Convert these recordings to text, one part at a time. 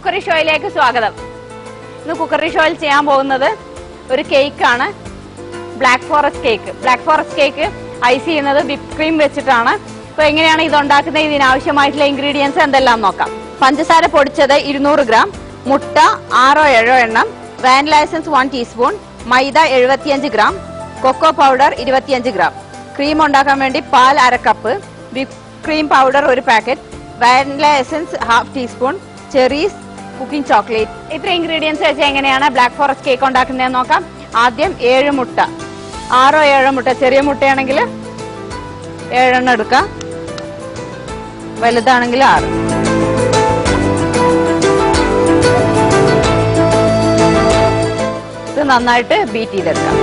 Cookery ഷോയിലേക്ക് സ്വാഗതം. ഇന്ന് cookery ഷോയിൽ ചെയ്യാൻ പോകുന്നത് ഒരു കേക്കാണ്, black forest cake. Black forest cake ice ചെയ്യുന്നത് വിപ്പ് ക്രീം വെച്ചിട്ടാണ്. അപ്പൊ എങ്ങനെയാണ് ഇത് ഉണ്ടാക്കുന്നത്, ഇതിനാവശ്യമായിട്ടുള്ള ഇൻഗ്രീഡിയൻസ് എന്തെല്ലാം നോക്കാം. പഞ്ചസാര പൊടിച്ചത് 200 ഗ്രാം, മുട്ട 6-7 എണ്ണം, വാനില എസൻസ് 1 ടീസ്പൂൺ, മൈദ 75 gram, cocoa powder 25 gram, cream ഉണ്ടാക്കാൻ വേണ്ടി പാൽ 1/2 cup, whip cream powder 1 packet, vanilla essence 1/2 teaspoon, cherries, cooking chocolate. ഇത്ര ഇൻഗ്രീഡിയൻസ് വെച്ച് എങ്ങനെയാണ് ബ്ലാക്ക് ഫോറസ്റ്റ് കേക്ക് ഉണ്ടാക്കുന്നതെന്ന് നോക്കാം. ആദ്യം 7 മുട്ട, 6-7 മുട്ട, ചെറിയ മുട്ടയാണെങ്കിൽ 7 എണ്ണം എടുക്കാം, വലുതാണെങ്കിൽ 6. ഇത് നന്നായിട്ട് ബീറ്റ് ചെയ്തെടുക്കാം.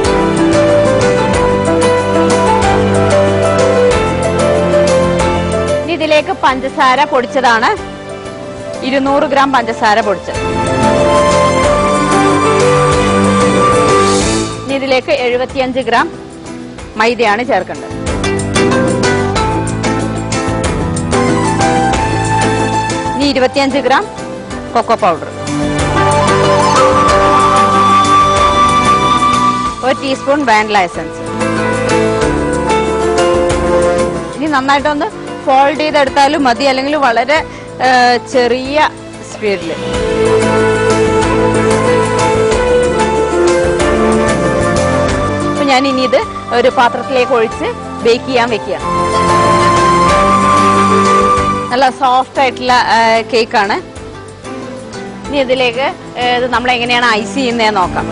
ഇതിലേക്ക് പഞ്ചസാര പൊടിച്ചതാണ് 200 ഗ്രാം പഞ്ചസാര പൊടിച്ചത്. ഇനി ഇതിലേക്ക് 75 ഗ്രാം മൈദയാണ് ചേർക്കേണ്ടത്. ഇനി 25 gram cocoa powder, 1 teaspoon vanilla essence. ഇനി നന്നായിട്ടൊന്ന് ഫോൾഡ് ചെയ്തെടുത്താലും മതി, അല്ലെങ്കിൽ വളരെ ചെറിയ സ്പീഡിൽ. അപ്പൊ ഞാൻ ഇനി ഇത് ഒരു പാത്രത്തിലേക്ക് ഒഴിച്ച് ബേക്ക് ചെയ്യാൻ വെക്കുകയാണ്. നല്ല സോഫ്റ്റ് ആയിട്ടുള്ള കേക്കാണ്. ഇനി ഇതിലേക്ക് ഇത് നമ്മൾ എങ്ങനെയാണ് ഐസ് ചെയ്യുന്നതെന്ന് നോക്കാം.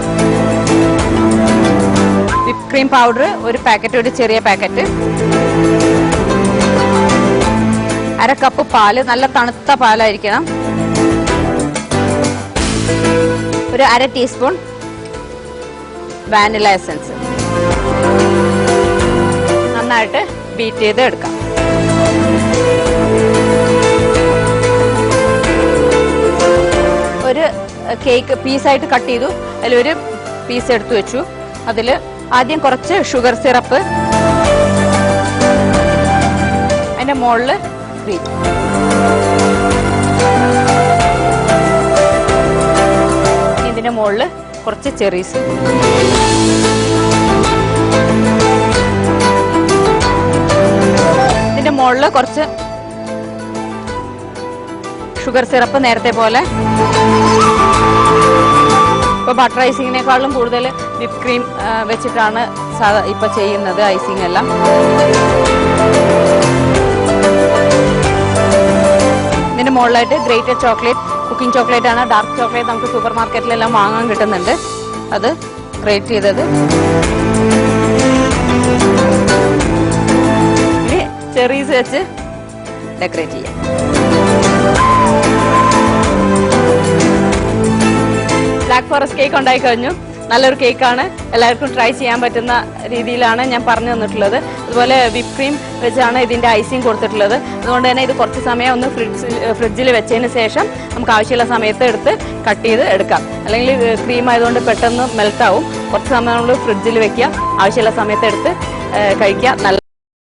വിപ്പ് ക്രീം പൗഡർ 1 പാക്കറ്റ്, ഒരു ചെറിയ പാക്കറ്റ്, 1/2 കപ്പ് പാല്, നല്ല തണുത്ത പാലായിരിക്കണം, ഒരു 1/2 ടീസ്പൂൺ വാനില എസൻസ്. നന്നായിട്ട് ബീറ്റ് ചെയ്ത് എടുക്കാം. ഒരു കേക്ക് പീസായിട്ട് കട്ട് ചെയ്തു, അതിലൊരു പീസ് എടുത്തു വെച്ചു. അതിൽ ആദ്യം കുറച്ച് ഷുഗർ സിറപ്പ്, അതിന്റെ മുകളിൽ ക്രീം, ഇതിന്റെ മുകളിൽ കുറച്ച് ചെറീസ്, ഇതിന്റെ മുകളിൽ കുറച്ച് ഷുഗർ സിറപ്പ്, നേരത്തെ പോലെ. ഇപ്പൊ ബട്ടർ ഐസിങ്ങിനേക്കാളും കൂടുതൽ വിപ്പ് ക്രീം വെച്ചിട്ടാണ് ഇപ്പൊ ചെയ്യുന്നത് ഐസിങ് എല്ലാം. ഇതിന്റെ മുകളിലായിട്ട് ഗ്രേറ്റഡ് ചോക്ലേറ്റ്, കുക്കിംഗ് ചോക്ലേറ്റ് ആണ്, ഡാർക്ക് ചോക്ലേറ്റ് നമുക്ക് സൂപ്പർ മാർക്കറ്റിലെല്ലാം വാങ്ങാൻ കിട്ടുന്നുണ്ട്, അത് ഗ്രേറ്റ് ചെയ്തത്. ഇനി ചെറീസ് വെച്ച് ഡെക്കറേറ്റ് ചെയ്യാം. ബ്ലാക്ക് ഫോറസ്റ്റ് കേക്ക് ഉണ്ടായി കഴിഞ്ഞു. നല്ലൊരു കേക്കാണ്, എല്ലാവർക്കും ട്രൈ ചെയ്യാൻ പറ്റുന്ന രീതിയിലാണ് ഞാൻ പറഞ്ഞു തന്നിട്ടുള്ളത്. അതുപോലെ വിപ്പ് ക്രീം വെച്ചാണ് ഇതിന്റെ ഐസിങ് കൊടുത്തിട്ടുള്ളത്. അതുകൊണ്ട് തന്നെ ഇത് കുറച്ച് സമയം ഒന്ന് ഫ്രിഡ്ജിൽ വെച്ചതിന് ശേഷം നമുക്ക് ആവശ്യമുള്ള സമയത്ത് എടുത്ത് കട്ട് ചെയ്ത് എടുക്കാം. അല്ലെങ്കിൽ ക്രീം ആയതുകൊണ്ട് പെട്ടെന്ന് മെൽറ്റ് ആവും. കുറച്ച് സമയം നമ്മൾ ഫ്രിഡ്ജിൽ വെക്കുക, ആവശ്യമുള്ള സമയത്ത് എടുത്ത് കഴിക്കുക. നല്ല